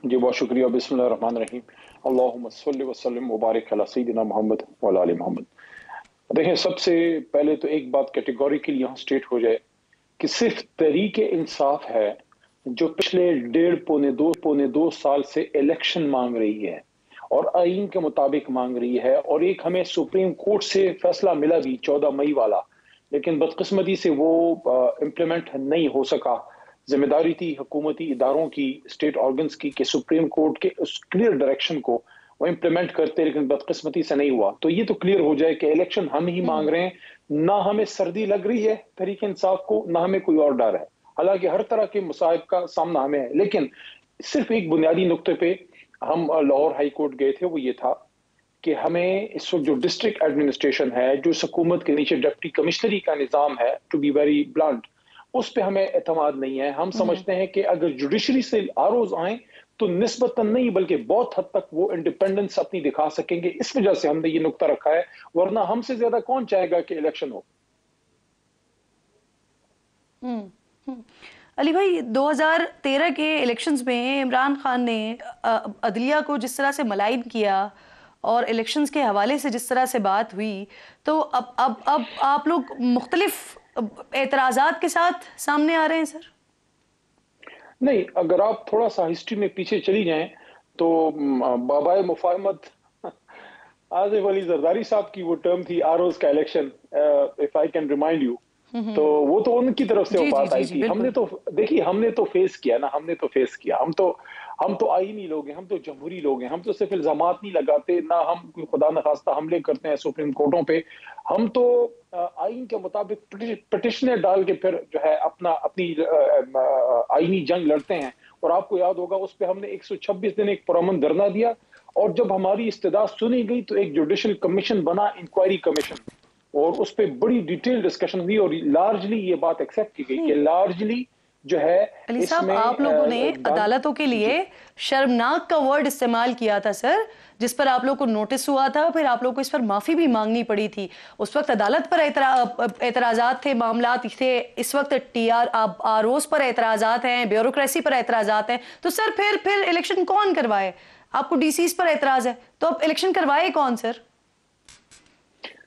जी बहुत शुक्रिया। बिस्मिल्लाहिर्रहमानिर्रहीम, अल्लाहुम्मा सल्लि व सल्लिम व बारिक अला सय्यिदिना मोहम्मद व अला आलि मोहम्मद। देखिए, सबसे पहले तो एक बात कैटेगोरिकली यहाँ स्टेट हो जाए कि सिर्फ तहरीक इंसाफ है जो पिछले पौने दो साल से इलेक्शन मांग रही है और आईन के मुताबिक मांग रही है। और एक हमें सुप्रीम कोर्ट से फैसला मिला भी 14 मई वाला, लेकिन बदकिस्मती से वो इम्प्लीमेंट नहीं हो सका। जिम्मेदारी थी हुकूमती इदारों की, स्टेट ऑर्गन्स की, कि सुप्रीम कोर्ट के उस क्लियर डायरेक्शन को वो इम्प्लीमेंट करते, लेकिन बदकिस्मती से नहीं हुआ। तो ये तो क्लियर हो जाए कि इलेक्शन हम ही मांग रहे हैं, ना हमें सर्दी लग रही है तहरीक इंसाफ को, ना हमें कोई और डर है। हालांकि हर तरह के मुसाइब का सामना हमें है, लेकिन सिर्फ एक बुनियादी नुक्ते पे हम लाहौर हाई कोर्ट गए थे, वो ये था कि हमें इस वक्त जो डिस्ट्रिक्ट एडमिनिस्ट्रेशन है, जो हुकूमत के नीचे डिप्टी कमिश्नरी का निज़ाम है, टू बी वेरी ब्लंट, उस पर हमें एतमाद नहीं है। हम समझते हैं कि अगर जुडिशरी से आरोज आए तो निस्बतन नहीं बल्कि बहुत हद तक वो इंडिपेंडेंस अपनी दिखा सकेंगे। इस वजह से हमने ये नुक्ता रखा है, वरना हमसे ज्यादा कौन चाहेगा कि इलेक्शन हो। अली भाई, 2013 के इलेक्शंस में इमरान खान ने अदलिया को जिस तरह से मलाइन किया और इलेक्शंस के हवाले से जिस तरह से बात हुई, तो अब आप लोग मुख्तलिफ एतराज़ात के साथ सामने आ रहे हैं सर? नहीं, अगर आप थोड़ा सा हिस्ट्री में पीछे चली जाएं तो बाबाए मुफाहमत आसिफ अली जरदारी साहब की वो टर्म थी, आरओज का election, if I can remind you, तो वो तो उनकी तरफ से वो बात आई थी। हमने तो देखिए, हमने तो फेस किया ना, हमने तो फेस किया। हम तो आईनी लोग हैं, हम तो जमहूरी लोग हैं। हम तो सिर्फ इल्जामात नहीं लगाते, ना हम कोई खुदा न खास्ता हमले करते हैं सुप्रीम कोर्टों पे। हम तो आईन के मुताबिक पिटिशनें डाल के फिर जो है अपनी आईनी जंग लड़ते हैं। और आपको याद होगा, उस पर हमने 126 दिन एक पुरअमन धरना दिया, और जब हमारी इस्तदा सुनी गई तो एक जुडिशल कमीशन बना, इंक्वायरी कमीशन, और उस पर बड़ी डिटेल डिस्कशन हुई और लार्जली ये बात एक्सेप्ट की गई कि लार्जली जो है अली साहब, आप लोगों ने अदालतों के लिए शर्मनाक का वर्ड इस्तेमाल किया था सर, जिस पर आप लोग को नोटिस हुआ था, फिर आप लोग को इस पर माफी भी मांगनी पड़ी थी। उस वक्त अदालत पर एतराजात थे, मामलात थे। इस वक्त आरओज पर एतराजात हैं, ब्यूरोक्रेसी पर एतराजात हैं। तो सर फिर इलेक्शन कौन करवाए? आपको डीसीज पर एतराज है, तो अब इलेक्शन करवाए कौन सर?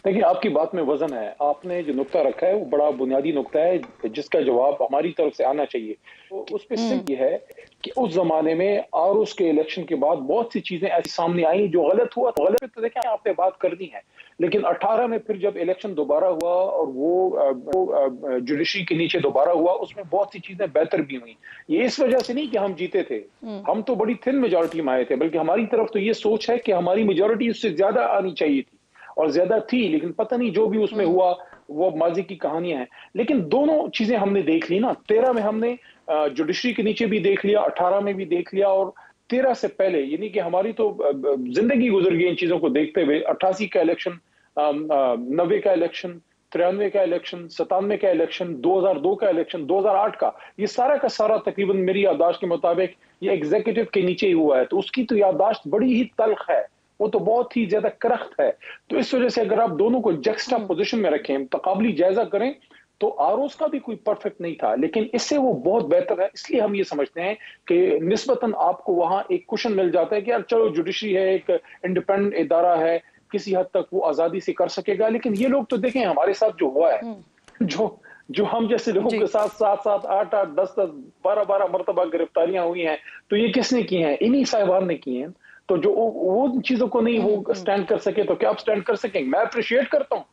देखिए, आपकी बात में वजन है। आपने जो नुक्ता रखा है वो बड़ा बुनियादी नुक्ता है, जिसका जवाब हमारी तरफ से आना चाहिए। तो उस पर सिर्फ ये है कि उस जमाने में और उसके इलेक्शन के बाद बहुत सी चीजें ऐसी सामने आई जो गलत हुआ। तो गलत तो देखें, आपने बात करनी है, लेकिन 18 में फिर जब इलेक्शन दोबारा हुआ और वो जुडिशरी के नीचे दोबारा हुआ, उसमें बहुत सी चीजें बेहतर भी हुई। ये इस वजह से नहीं कि हम जीते थे, हम तो बड़ी थिन मेजोरिटी में आए थे, बल्कि हमारी तरफ तो ये सोच है कि हमारी मेजोरिटी उससे ज्यादा आनी चाहिए थी और ज्यादा थी, लेकिन पता नहीं जो भी उसमें हुआ वो माजी की कहानियां हैं। लेकिन दोनों चीजें हमने देख ली ना। 13 में हमने जुडिशरी के नीचे भी देख लिया, 18 में भी देख लिया, और 13 से पहले, यानी कि हमारी तो जिंदगी गुजर गई इन चीजों को देखते हुए। 88 का इलेक्शन, 90 का इलेक्शन, 93 का इलेक्शन, 97 का इलेक्शन, 2002 का इलेक्शन, 2008 का, ये सारा का सारा तकरीबन मेरी याददाश्त के मुताबिक ये एग्जीक्यूटिव के नीचे ही हुआ है। तो उसकी तो याददाश्त बड़ी ही तल्ख है, वो तो बहुत ही ज्यादा करख्त है। तो इस वजह से अगर आप दोनों को जक्स्टा पोजीशन में रखें, तकाबली जायजा करें, तो आरओज का भी कोई परफेक्ट नहीं था, लेकिन इससे वो बहुत बेहतर है। इसलिए हम ये समझते हैं कि निस्बतन आपको वहां एक कुशन मिल जाता है कि यार चलो, जुडिशरी है, एक इंडिपेंडेंट इदारा है, किसी हद तक वो आजादी से कर सकेगा। लेकिन ये लोग तो देखें हमारे साथ जो हुआ है, जो हम जैसे लोगों के साथ 7-7, 8-8, 10-10, 12-12 मरतबा गिरफ्तारियां हुई हैं, तो ये किसने की हैं? इन्हीं साहिबान ने की हैं। तो जो वो चीजों को नहीं वो स्टैंड कर सके, तो क्या आप स्टैंड कर सकेंगे? मैं अप्रिशिएट करता हूँ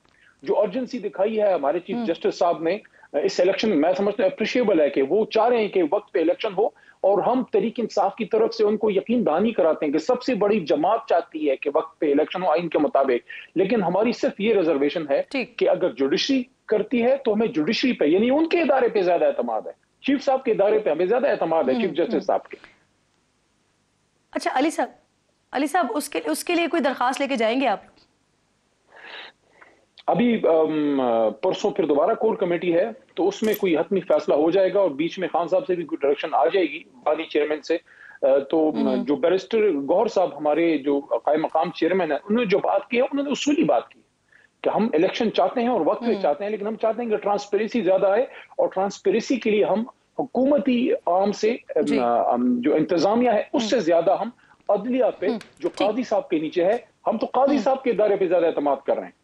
जो अर्जेंसी दिखाई है हमारे चीफ जस्टिस साहब ने इस इलेक्शन में, मैं समझता हूँ अप्रिशिएबल है कि वो चाह रहे हैं कि वक्त पे इलेक्शन हो, और हम तहरीक इंसाफ की तरफ से उनको यकीन दहानी कराते हैं कि सबसे बड़ी जमात चाहती है कि वक्त पे इलेक्शन हो आइन के मुताबिक। लेकिन हमारी सिर्फ ये रिजर्वेशन है कि अगर जुडिशरी करती है तो हमें जुडिशरी पे, यानी उनके इदारे पे ज्यादा एतमाद है, चीफ साहब के इदारे पे हमें ज्यादा एतमाद है, चीफ जस्टिस साहब के। अच्छा अली साहब उसके लिए कोई दरखास्त लेके जाएंगे आप? अभी परसों फिर दोबारा कोर कमेटी है, तो उसमें कोई हतमी फैसला हो जाएगा, और बीच में खान साहब से भी कोई डायरेक्शन आ जाएगी बानी चेयरमैन से। तो जो बैरिस्टर गौहर साहब हमारे जो कायम मकाम चेयरमैन है, उन्होंने जो बात की है, उन्होंने उसूली बात की कि हम इलेक्शन चाहते हैं और वक्त पे चाहते हैं, लेकिन हम चाहते हैं कि ट्रांसपेरेंसी ज्यादा आए, और ट्रांसपेरेंसी के लिए हम हुकूमती आर्म से जो इंतजामिया है उससे ज्यादा हम अदलिया पे जो काजी साहब के नीचे है, हम तो काजी साहब के इदारे पे ज्यादा एतमाद कर रहे हैं।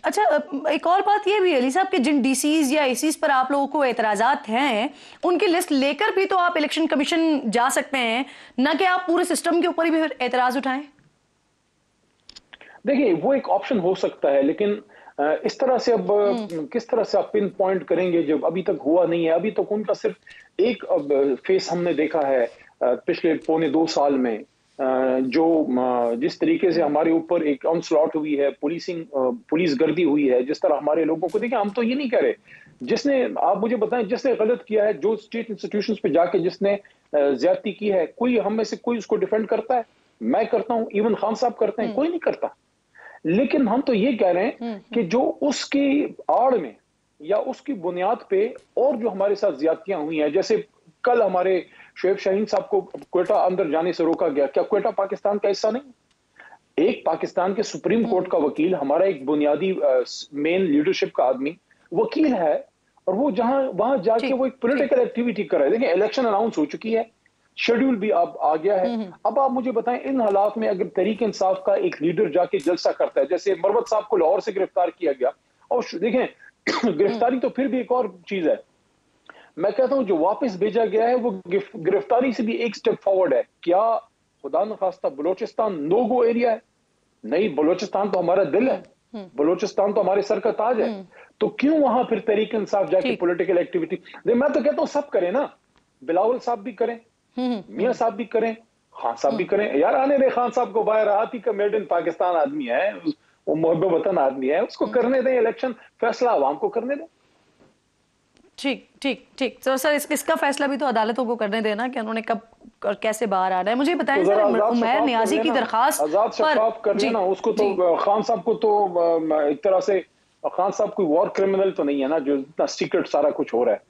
अच्छा, एक और बात ये भी अली साहब कि जिन डीसीज या एसीज पर आप लोगों को एतराजात हैं, उनकी लिस्ट लेकर भी तो आप इलेक्शन कमीशन जा सकते हैं, ना कि आप पूरे सिस्टम के ऊपर ही भी एतराज उठाएं। देखिए वो एक ऑप्शन हो सकता है, लेकिन इस तरह से अब किस तरह से आप पिन पॉइंट करेंगे जब अभी तक हुआ नहीं है। अभी तक उनका सिर्फ एक फेस हमने देखा है पिछले पौने 2 साल में, जो जिस तरीके से हमारे ऊपर एक ऑनस्लॉट हुई है, पुलिस गर्दी हुई है, जिस तरह हमारे लोगों को, देखिए हम तो ये नहीं कह रहे, जिसने, आप मुझे बताएं, जिसने गलत किया है, जो स्टेट इंस्टीट्यूशंस पे जाके जिसने ज्यादती की है, कोई हम में से कोई उसको डिफेंड करता है? मैं करता हूं, इवन खान साहब करते हैं, कोई नहीं करता। लेकिन हम तो ये कह रहे हैं कि जो उसकी आड़ में या उसकी बुनियाद पे और जो हमारे साथ ज्यादतियां हुई हैं, जैसे कल हमारे शोएब शाहीन साहब को क्वेटा अंदर जाने से रोका गया, क्या क्वेटा पाकिस्तान का हिस्सा नहीं? एक पाकिस्तान के सुप्रीम कोर्ट का वकील, हमारा एक बुनियादी मेन लीडरशिप का आदमी वकील है, और वो वहां जाके वो एक पॉलिटिकल एक्टिविटी कर रहे हैं। देखिए इलेक्शन अनाउंस हो चुकी है, शेड्यूल भी अब आ गया है। अब आप मुझे बताएं, इन हालात में अगर तहरीक इंसाफ का एक लीडर जाके जलसा करता है, जैसे मरवत साहब को लाहौर से गिरफ्तार किया गया, और देखें गिरफ्तारी तो फिर भी एक और चीज है, मैं कहता हूं जो वापस भेजा गया है वो गिरफ्तारी से भी एक स्टेप फॉरवर्ड है। क्या खुदा न खास्ता बलोचिस्तान नो गो एरिया है? नहीं, बलोचिस्तान तो हमारा दिल है, बलोचिस्तान तो हमारे सर का ताज है, तो क्यों वहां फिर तहरीक इंसाफ जाके पॉलिटिकल एक्टिविटी? मैं तो कहता हूं सब करें ना, बिलावल साहब भी करें, मियां साहब भी करें, खान साहब भी करें। यार आने दे खान साहब को बाहर, आती का मेड इन पाकिस्तान आदमी है, वो मुहब्बत वतन आदमी है, उसको करने दें इलेक्शन, फैसला आवाम को करने दें। ठीक ठीक ठीक। तो सर इसका फैसला भी तो अदालतों को करने देना कि उन्होंने कब और कैसे बाहर आ रहा है। मुझे बताएं सर, उमैर नियाजी की दरखास्त आजाद शफाफ कर लेना उसको, तो खान साहब को तो एक तरह से, खान साहब कोई वॉर क्रिमिनल तो नहीं है ना, जो इतना सीक्रेट सारा कुछ हो रहा है।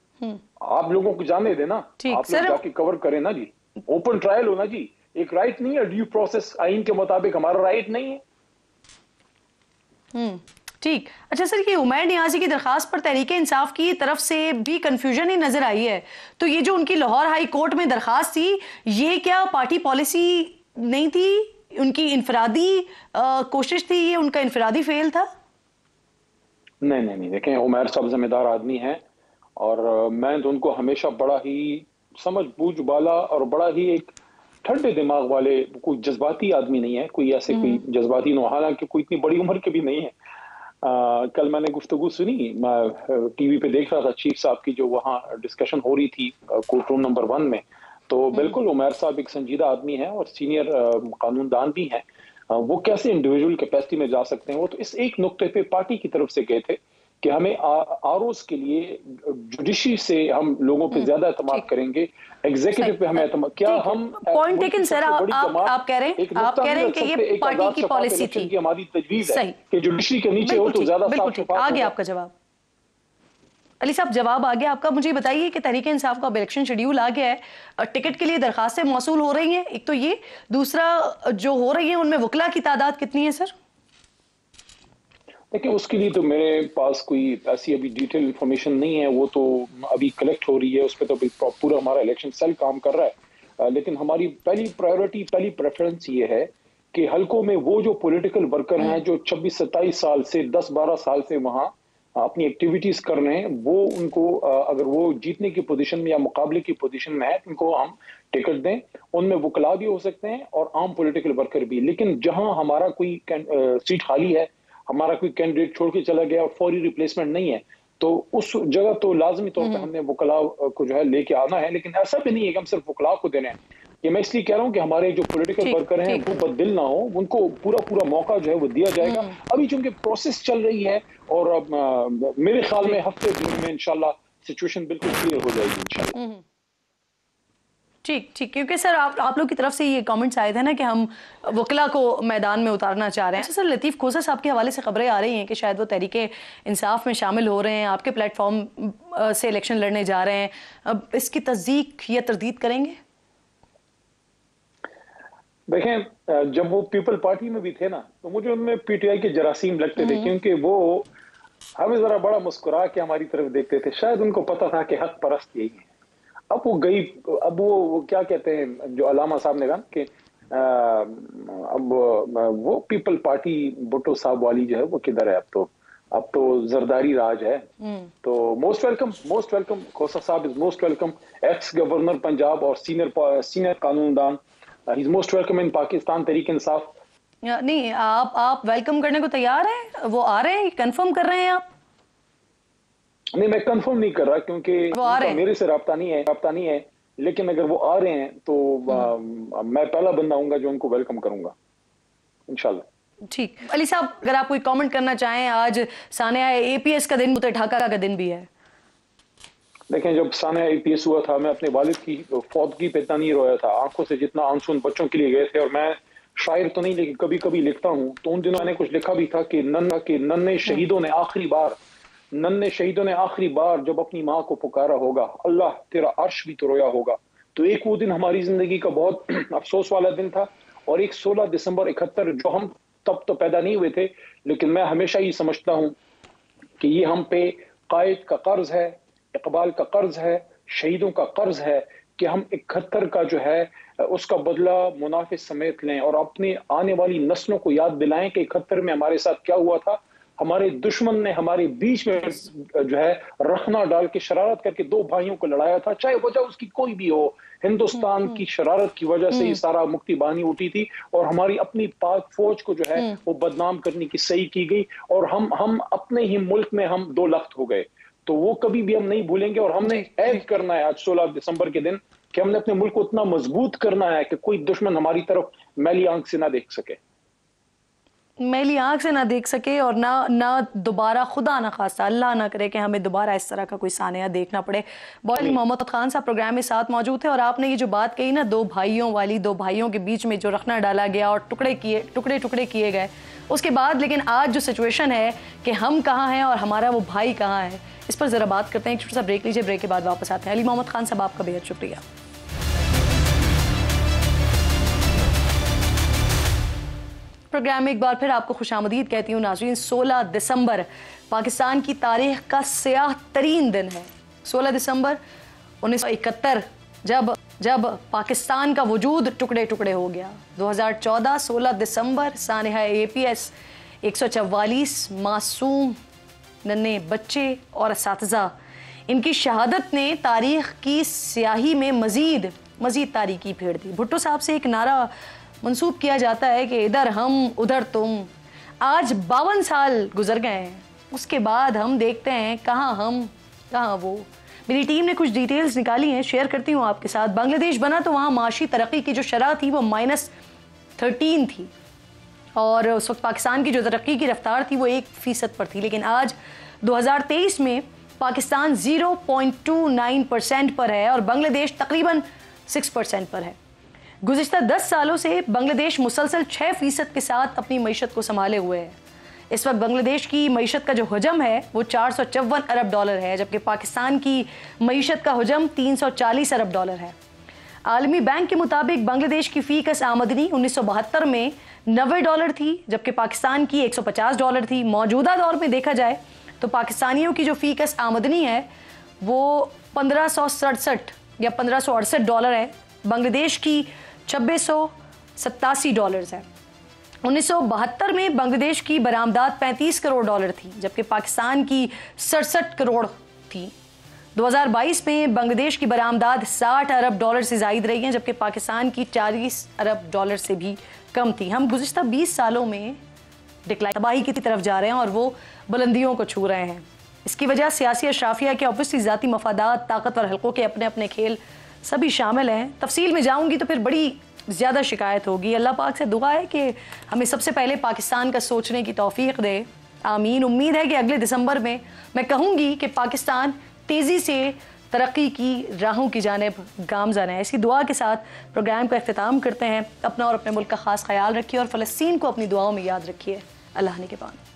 आप लोगों को जाने देना, आप लोग जाके कवर करें ना जी, ओपन ट्रायल होना जी, एक राइट नहीं है, ड्यू प्रोसेस आइन के मुताबिक हमारा राइट नहीं है। ठीक। अच्छा सर, ये उमैर नियाजी की दरखास्त पर तहरीक इंसाफ की तरफ से भी कंफ्यूजन ही नजर आई है, तो ये जो उनकी लाहौर हाई कोर्ट में दरखास्त थी, ये क्या पार्टी पॉलिसी नहीं थी, उनकी इनफरादी कोशिश थी, ये उनका इनफरादी फेल था? नहीं, देखें उमैर साहब जिम्मेदार आदमी हैं, और मैं तो उनको हमेशा बड़ा ही समझ बूझ वाला और बड़ा ही एक ठंडे दिमाग वाले, कोई जज्बाती आदमी नहीं है, कोई ऐसे कोई जज्बाती नो, हालांकि कोई इतनी बड़ी उम्र के भी नहीं है। कल मैंने गुफ्तगू सुनी, मैं टीवी पे देख रहा था चीफ साहब की, जो वहाँ डिस्कशन हो रही थी कोर्ट रूम नंबर 1 में, तो बिल्कुल उमैर साहब एक संजीदा आदमी है और सीनियर कानूनदान भी हैं। वो कैसे इंडिविजुअल कैपेसिटी में जा सकते हैं, वो तो इस एक नुक्ते पे पार्टी की तरफ से गए थे कि हमें आरओज के लिए जुडिशरी से हम लोगों पे ज्यादा एतमाद करेंगे, एग्जीक्यूटिव पे हमें एतमाद, क्या हम पॉइंट टेकन सर, आप कह रहे हैं कि ये पार्टी की पॉलिसी थी, हमारी तजवीज है कि जुडिशरी के नीचे हो तो ज्यादा साफ शफाफ। आ गया आपका जवाब अली साहब, जवाब आ गया आपका। मुझे बताइए कि तहरीक इंसाफ का इलेक्शन शेड्यूल आ गया है, टिकट के लिए दरखास्तें मौसूल हो रही हैं, एक तो ये, दूसरा जो हो रही है उनमें वकला की तादाद कितनी है सर? देखिए उसके लिए तो मेरे पास कोई ऐसी अभी डिटेल इंफॉर्मेशन नहीं है, वो तो अभी कलेक्ट हो रही है, उस पर तो पूरा हमारा इलेक्शन सेल काम कर रहा है। लेकिन हमारी पहली प्रायोरिटी, पहली प्रेफरेंस ये है कि हलकों में वो जो पॉलिटिकल वर्कर हैं जो 26-27 साल से 10-12 साल से वहाँ अपनी एक्टिविटीज कर रहे हैं, वो उनको अगर वो जीतने की पोजीशन में या मुकाबले की पोजीशन में है, उनको हम टिकट दें। उनमें वकला भी हो सकते हैं और आम पॉलिटिकल वर्कर भी, लेकिन जहां हमारा कोई सीट खाली है, हमारा कोई कैंडिडेट छोड़ के चला गया और फौरी रिप्लेसमेंट नहीं है, तो उस जगह तो लाजमी तौर पे हमने वकला को जो है लेके आना है। लेकिन ऐसा भी नहीं है कि हम सिर्फ वकला को देने हैं। ये मैं इसलिए कह रहा हूँ कि हमारे जो पॉलिटिकल वर्कर हैं वो बददिल ना हो, उनको पूरा मौका जो है वो दिया जाएगा। अभी चूंकि प्रोसेस चल रही है और अब मेरे ख्याल में हफ्ते दिन में इंशाल्लाह सिचुएशन बिल्कुल क्लियर हो जाएगी इंशाल्लाह। ठीक, क्योंकि सर आप लोग की तरफ से ये कमेंट्स आए थे ना कि हम वकला को मैदान में उतारना चाह रहे हैं। सर लतीफ़ खोसा साहब के हवाले से खबरें आ रही हैं कि शायद वो तहरीके इंसाफ में शामिल हो रहे हैं, आपके प्लेटफॉर्म से इलेक्शन लड़ने जा रहे हैं। अब इसकी तस्दीक या तरदीद करेंगे? देखें, जब वो पीपल पार्टी में भी थे ना, तो मुझे उनमें पीटीआई के जरासीम लगते थे, क्योंकि वो हमें जरा बड़ा मुस्कुरा के हमारी तरफ देखते थे। शायद उनको पता था कि हक परस्त यही है। अब वो गई, अब वो क्या कहते हैं जो अलामा साहब ने कहा कि अब वो पीपल पार्टी भुट्टो साहब वाली जो है वो किधर है? अब तो जरदारी राज है। तो मोस्ट वेलकम खोसा साहब is most welcome, ex governor Punjab और सीनियर कानूनदान, he is most welcome in Pakistan Tehreek Insaf. नहीं, आप वेलकम करने को तैयार हैं? वो आ रहे हैं, कंफर्म कर रहे हैं आप? नहीं, मैं कंफर्म नहीं कर रहा क्योंकि मेरे से राब्ता नहीं है, लेकिन अगर वो आ रहे हैं तो मैं पहला बंदा हूंगा जो उनको वेलकम करूंगा इंशाल्लाह। ठीक, अली साहब अगर आप कोई कमेंट करना चाहें, आज सानिया एपीएस का दिन, ढाका का दिन भी है। देखें, जब सानिया एपीएस हुआ था, मैं अपने वालिद की फौतगी पे इतना नहीं रोया था, आंखों से जितना आंसू उन बच्चों के लिए गए थे। और मैं शायर तो नहीं, लेकिन कभी कभी लिखता हूँ, तो उन दिनों मैंने कुछ लिखा भी था कि नन्हे शहीदों ने आखिरी बार जब अपनी माँ को पुकारा होगा, अल्लाह तेरा अर्श भी तो रोया होगा। तो एक वो दिन हमारी जिंदगी का बहुत अफसोस वाला दिन था। और एक 16 दिसंबर 71, जो हम तब तो पैदा नहीं हुए थे, लेकिन मैं हमेशा ये समझता हूँ कि ये हम पे कायद का कर्ज है, इकबाल का कर्ज है, शहीदों का कर्ज है कि हम 71 का जो है उसका बदला मुनाफे समेत लें और अपने आने वाली नस्लों को याद दिलाएं कि 71 में हमारे साथ क्या हुआ था। हमारे दुश्मन ने हमारे बीच में जो है रखना डाल के शरारत करके दो भाइयों को लड़ाया था, चाहे वजह उसकी कोई भी हो। हिंदुस्तान की शरारत की वजह से ये सारा मुक्ति बानी उठी थी और हमारी अपनी पाक फौज को जो है वो बदनाम करने की सही की गई और हम अपने ही मुल्क में हम दो लख्त हो गए। तो वो कभी भी हम नहीं भूलेंगे और हमने ऐद करना है आज 16 दिसंबर के दिन कि हमने अपने मुल्क को इतना मजबूत करना है कि कोई दुश्मन हमारी तरफ मैली आंख से ना देख सके, और ना दोबारा, खुदा ना खास्ता, अल्लाह ना करे कि हमें दोबारा इस तरह का कोई सानिया देखना पड़े। बहुत मोहम्मद खान साहब प्रोग्राम में साथ मौजूद थे और आपने ये जो बात कही ना, दो भाइयों के बीच में जो रखना डाला गया और टुकड़े किए गए, उसके बाद लेकिन आज जो सिचुएशन है कि हम कहाँ हैं और हमारा वो भाई कहाँ है, इस पर जरा बात करते हैं। एक छोटा सा ब्रेक लीजिए, ब्रेक के बाद वापस आते हैं। अली मोहम्मद खान साहब, आपका बेहद शुक्रिया। प्रोग्राम में एक बार फिर आपको खुशामदीद कहती हूँ नाज़रीन। 16 दिसंबर पाकिस्तान की तारीख का स्याह तरीन दिन है। 16 दिसंबर 1971 जब पाकिस्तान का वजूद टुकड़े हो गया। 2014 16 दिसंबर सानिया एपीएस 144 मासूम नन्हे बच्चे और असातिज़ा, इनकी शहादत ने तारीख की स्याही में मज़ीद तारीकी फेर दी। भुट्टो साहब से एक नारा मंसूब किया जाता है कि इधर हम उधर तुम। आज 52 साल गुजर गए हैं, उसके बाद हम देखते हैं कहाँ हम कहाँ वो। मेरी टीम ने कुछ डिटेल्स निकाली हैं, शेयर करती हूँ आपके साथ। बांग्लादेश बना तो वहाँ माशी तरक्की की जो शरह थी वो -13 थी और उस वक्त पाकिस्तान की जो तरक्की की रफ्तार थी वो 1% पर थी। लेकिन आज 2023 में पाकिस्तान 0.29% पर है और बांग्लादेश तकरीबन 6% पर है। गुज़िश्ता 10 सालों से बांग्लादेश मुसलसल 6% के साथ अपनी मईशत को संभाले हुए है। इस वक्त बांग्लादेश की मईशत का जो हजम है वो $454 अरब है, जबकि पाकिस्तान की मईशत का हजम $340 अरब है। आलमी बैंक के मुताबिक बांग्लादेश की फ़ीकस आमदनी 1972 में $90 थी, जबकि पाकिस्तान की $150 थी। मौजूदा दौर में देखा जाए तो पाकिस्तानियों की जो फ़ीकस आमदनी है वो 1567 या $1568 है, बांग्लादेश की $2687 है। 1972 में बांग्लादेश की बरामदात $35 करोड़ थी, जबकि पाकिस्तान की 67 करोड़ थी। 2022 में बांग्लादेश की बरामदात $60 अरब से ज़ायद रही हैं, जबकि पाकिस्तान की $40 अरब से भी कम थी। हम गुज़िश्ता 20 सालों में डिक्लाइन, तबाही की तरफ जा रहे हैं और वो बुलंदियों को छू रहे हैं। इसकी वजह सियासी अशराफिया के ऑब्वियसली ज़ाती मफादात, ताकतवर हल्कों के अपने अपने खेल सभी शामिल हैं। तफसील में जाऊँगी तो फिर बड़ी ज़्यादा शिकायत होगी। अल्लाह पाक से दुआ है कि हमें सबसे पहले पाकिस्तान का सोचने की तौफीक दे, आमीन। उम्मीद है कि अगले दिसंबर में मैं कहूँगी कि पाकिस्तान तेज़ी से तरक्की की राहों की जानिब गामज़न है। इसी दुआ के साथ प्रोग्राम का इख्तिताम करते हैं। अपना और अपने मुल्क का ख़ास ख्याल रखिए और फ़लस्तीन को अपनी दुआओं में याद रखिए। अल्लाह ने के बाद।